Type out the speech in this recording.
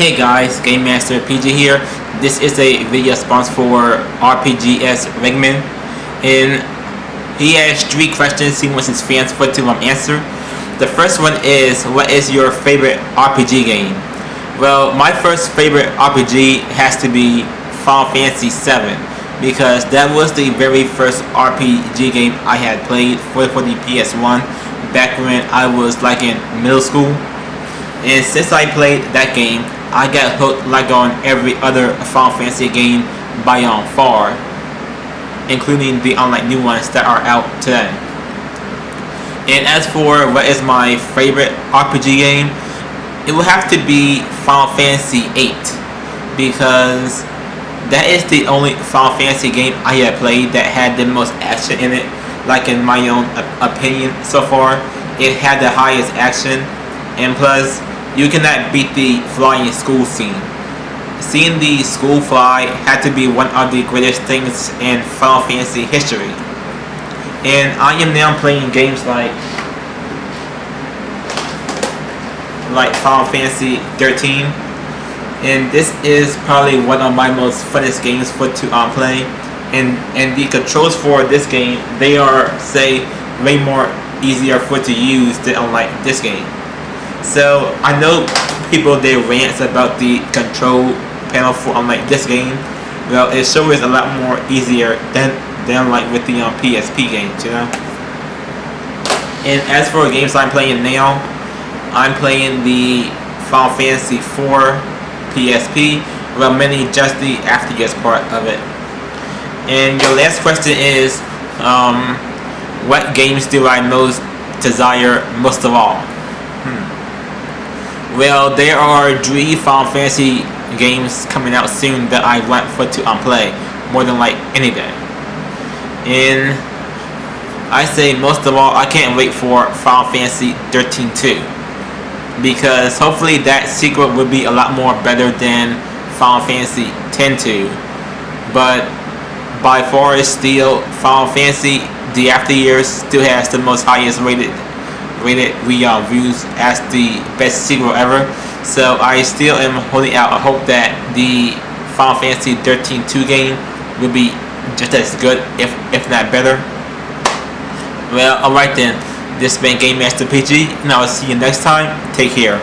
Hey guys, Game Master PG here. This is a video sponsored for RPGswagman, and he has 3 questions he wants his fans to answer. The first one is, what is your favorite RPG game? Well, my first favorite RPG has to be Final Fantasy VII, because that was the very first RPG game I had played for the PS1 back when I was like in middle school. And since I played that game, I got hooked like on every other Final Fantasy game by far, including the new ones that are out today. And as for what is my favorite RPG game, it will have to be Final Fantasy VIII, because that is the only Final Fantasy game I have played that had the most action in it. Like in my own opinion so far, it had the highest action, and plus you cannot beat the flying school scene. Seeing the school fly had to be one of the greatest things in Final Fantasy history. And I am now playing games like Final Fantasy 13, and this is probably one of my most funnest games to play. And the controls for this game, they are way more easier to use than this game. So I know people, they rant about the control panel for this game. Well, it sure is a lot more easier than with the PSP games, you know. And as for games I'm playing now, I'm playing the Final Fantasy 4 PSP, well, mainly just the afteryears part of it. And your last question is, what games do I most desire most of all? Well, there are 3 Final Fantasy games coming out soon that I want to play more than any day. And I say most of all, I can't wait for Final Fantasy 13-2, because hopefully that sequel will be a lot more better than Final Fantasy 10-2. But by far, is still Final Fantasy, the afteryears still has the most highest rated reviews as the best sequel ever. So I still am holding out a hope that the Final Fantasy 13-2 game will be just as good, if not better. Well, alright then, this has been Game Master PG, and I will see you next time. Take care.